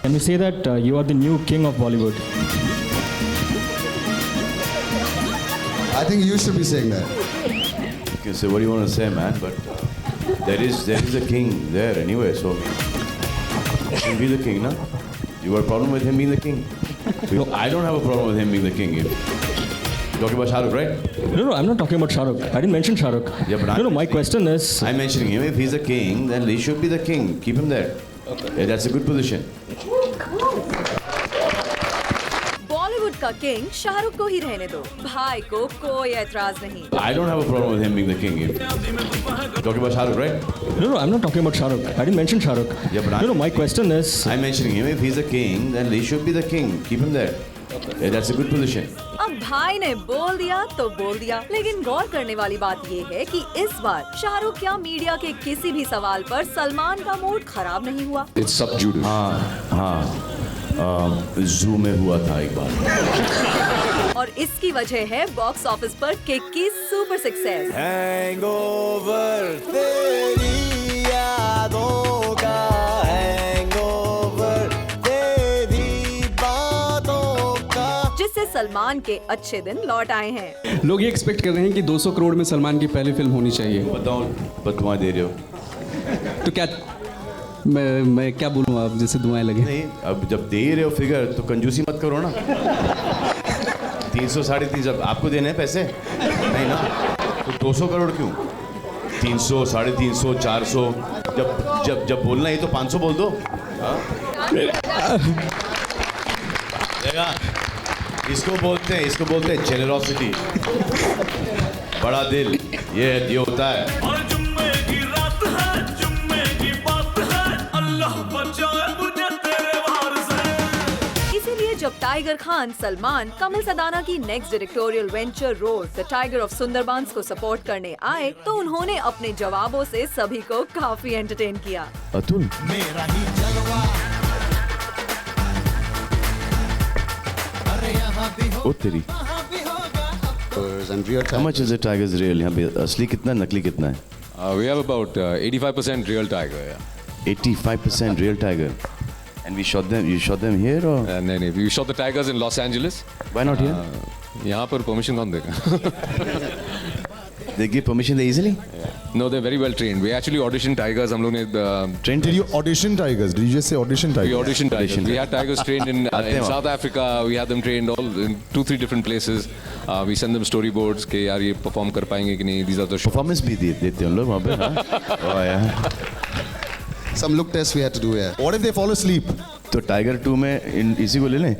Can we say that you are the new king of Bollywood? I think you should be saying that. You can say what do you want to say, man, but there is a king there anyway, so he can be the king, no? You got a problem with him being the king? No, I don't have a problem with him being the king. You're talking about Shah Rukh, right? No, I'm not talking about Shah Rukh. I didn't mention Shah Rukh. Yeah, but no, my question is... I'm mentioning him. If he's a king, then he should be the king. Keep him there. Okay. Yeah, that's a good position. Bollywood का king Shahrukh को ही रहने दो, भाई को कोई एतराज नहीं। I don't have a problem with him being the king. You're talking about Shah Rukh, right? No, I'm not talking about Shah Rukh. I didn't mention Shah Rukh. Yeah, but no, my question is... I'm mentioning him. If he's a king, then he should be the king. Keep him there. Okay. Yeah, that's a good position. अब भाई ने बोल दिया तो बोल दिया, लेकिन गौर करने वाली बात ये है कि इस बार शाहरुख या मीडिया के किसी भी सवाल पर सलमान का मूड खराब नहीं हुआ। It's subdued. हाँ, जू में हुआ था एक बार। और इसकी वजह है बॉक्स ऑफिस पर किक की सुपर सक्सेस। हैंगओवर तेरी यादों का, हैंगओवर तेरी बातों का, जिससे सलमान के अच्छे दिन लौट आए हैं। लोग ये एक्सपेक्ट कर रहे हैं कि 200 करोड़ में सलमान की पहली फिल्म होनी चाहिए। बताओ, दुआएं दे रहे हो तो क्या मैं क्या बोलूँ, आप जैसे दुआएं लगे। नहीं, अब जब दे रहे हो फिगर तो कंजूसी मत करो ना। 300 350 आपको देने हैं पैसे नहीं ना, तो 200 करोड़ क्यों? 300 350 400 जब बोलना है तो 500 बोल दो। देखा, इसको बोलते हैं जेनरोसिटी, बड़ा दिल, ये होता है। इसीलिए जब टाइगर खान सलमान कमल सदाना की next directorial venture roar the tiger of Sundarbans को सपोर्ट करने आए, तो उन्होंने अपने जवाबों से सभी को काफी एंटरटेन किया। अतुल, मेरा ही जलवा, अरे यहाँ भी हो, ओ तेरी, वहाँ भी होगा। And real how time. much is the Tiger's real? यहाँ पे असली कितना है, नकली कितना है? We have about 85% real tiger. Yeah. 85% real tiger. And you shot them here or? And then we shot the tigers in Los Angeles. Why not here? यहाँ पर permission कौन देगा? They give permission there easily? No, they're very well trained. We actually auditioned tigers. हम लोग ने Trained? Did you audition tigers? Did you just say audition tigers? we auditioned tigers. We had tigers trained in South Africa. We had them trained all in 2-3 different places. We send them storyboards कि यार ये perform कर पाएंगे कि नहीं. These are the shots. Performance भी देते हैं लोग वहाँ पे, हाँ? Oh yeah. Some look tests we had to do here. What if they fall asleep? तो टाइगर 2 में इसी को ले लें।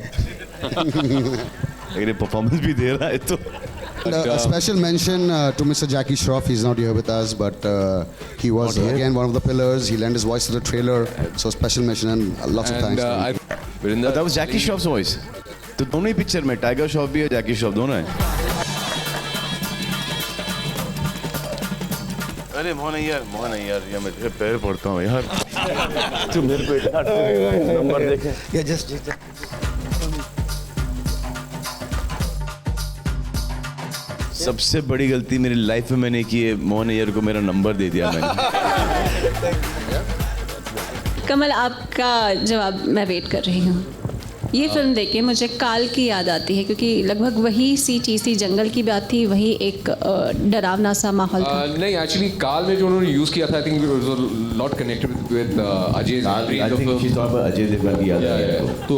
अगर परफॉर्मेंस भी दे रहा है तो। A special mention to Mr. Jackie Shroff. He's not here with us, but he was again one of the pillars. He lent his voice to the trailer. So special mention and lots of thanks. That was Jackie Shroff's voice. तो दोनों ही picture में tiger Shroff भी है, जैकी श्रॉफ दोनों है। अरे मोहन यार ये मैं तेरे पैर पड़ता हूँ यार। तू मेरे को इतना नंबर देखे। Yeah, just. सबसे बड़ी गलती मेरी लाइफ में मैंने की है, मोहन यार को मेरा नंबर दे दिया मैंने। कमल, आपका जवाब मैं वेट कर रही हूँ। ये फिल्म देख के मुझे काल की याद आती है, क्योंकि लगभग वही सी चीज़ थी, जंगल की बात थी, वही एक डरावना सा माहौल था। नहीं, एक्चुअली काल में जो उन्होंने यूज़ किया था, I think was a lot connected with Ajay Devgn की याद आ रही है। तो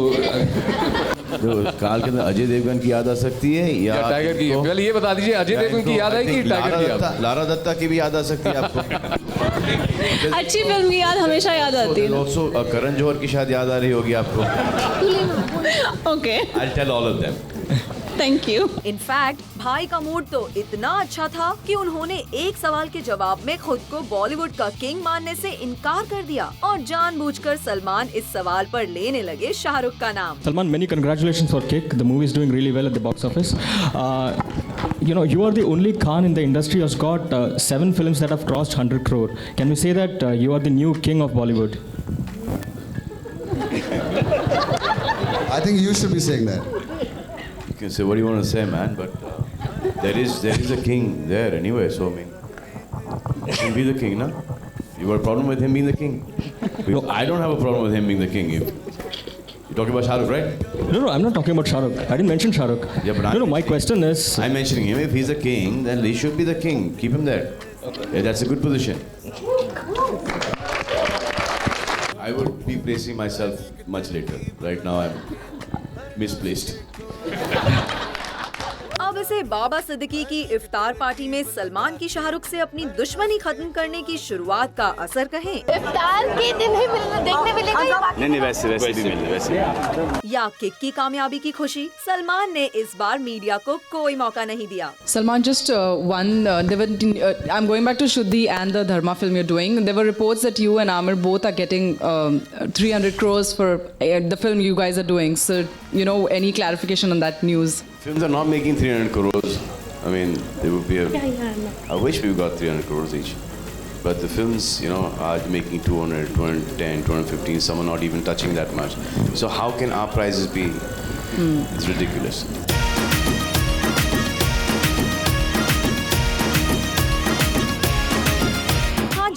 काल के अंदर अजय देवगन की याद आ सकती है या टाइगर की? पहले ये बता दीजिए, अजय देवगन की याद आई कि टाइगर की याद? लारा दत्ता की भी याद आ सकती है आपको? अच्छी फिल्म की याद हमेशा याद आती है। ऑल्सो करण जौहर की शायद याद आ रही होगी आपको। Okay, I tell all of them. Thank you. In fact भाई का मूड तो इतना अच्छा था कि उन्होंने एक सवाल के जवाब में खुद को बॉलीवुड का किंग मानने से इनकार कर दिया और जानबूझकर सलमान इस सवाल पर लेने लगे शाहरुख का नाम। Salman, many congratulations for Kick. The movie is doing really well at the box office. You know, you are the only Khan in the industry who's got 7 films that have crossed 100 crore. Can we say that you are the new king of Bollywood? I think you should be saying that. You can say what do you want to say, man, but there is a king there anyway, so I mean, he can be the king, no? You got a problem with him being the king? No, I don't have a problem with him being the king. You're talking about Shah Rukh, right? No, I'm not talking about Shah Rukh. I didn't mention Shah Rukh. Yeah, but No, my question is... I'm mentioning him. If he's a king, then he should be the king. Keep him there. Yeah, that's a good position. I would be placing myself much later. Right now, I'm misplaced. अब इसे बाबा सिद्दीकी की इफ्तार party में सलमान की शाहरुख से अपनी दुश्मनी खत्म करने की शुरुआत का असर कहें इफ्तार के दिन ही देखने मिलेगा या बाकी नहीं वैसे भी मिलने वैसे या किक की कामयाबी की खुशी, सलमान ने इस बार मीडिया को कोई मौका नहीं दिया। Salman just I'm going back to Shuddhi and the Dharma film you're doing. There were reports that you and Amir both are getting 300 crores for the film you guys are doing. So, any clarification on that news? Films are not making 300 crores. I mean, they would be I wish we got 300 crores each. But the films, are making 200, 210, 215, some are not even touching that much. So how can our prices be? It's ridiculous.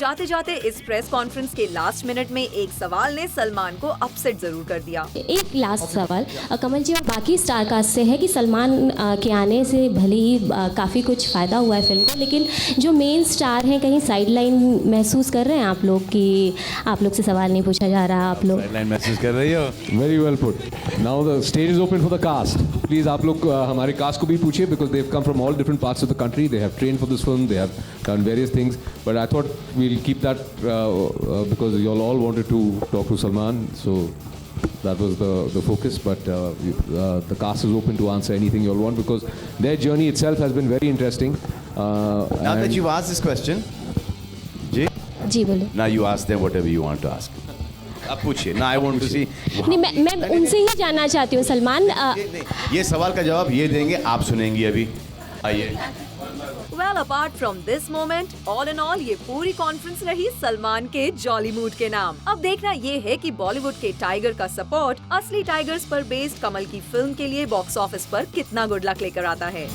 जाते जाते इस press conference के last minute में एक सवाल ने सलमान को upset जरूर कर दिया। एक लास्ट सवाल कमल जी और बाकी स्टार कास्ट से है कि सलमान के आने से भले ही काफ़ी कुछ फ़ायदा हुआ है फिल्म को, लेकिन जो मेन स्टार हैं कहीं साइडलाइन महसूस कर रहे हैं आप लोग कि आप लोग से सवाल नहीं पूछा जा रहा? आप लोग साइडलाइन महसूस कर रही हो? Very well put. Now the stage is open for the cast. Please आप लोग हमारे cast को भी पूछिए because they've come from all different parts of the country. They have trained for this film. They have done various things. But I thought we'll keep that because you all wanted to talk to Salman. So that was the focus. But the cast is open to answer anything you all want because their journey itself has been very interesting. Now that you've asked this question, जी बोले। now you ask them whatever you want to ask. अब पूछिए ना, I want to see. नहीं, मैं उनसे ही जानना चाहती हूँ सलमान। ये सवाल का जवाब ये देंगे, आप सुनेंगी अभी। आइए। Well, apart from this moment, all in all, ये पूरी कॉन्फ्रेंस रही सलमान के जॉली मूड के नाम। अब देखना ये है कि बॉलीवुड के टाइगर का सपोर्ट असली टाइगर्स पर बेस्ड कमल की फिल्म के लिए बॉक्स ऑफिस पर कितना गुड लक लेकर आता है।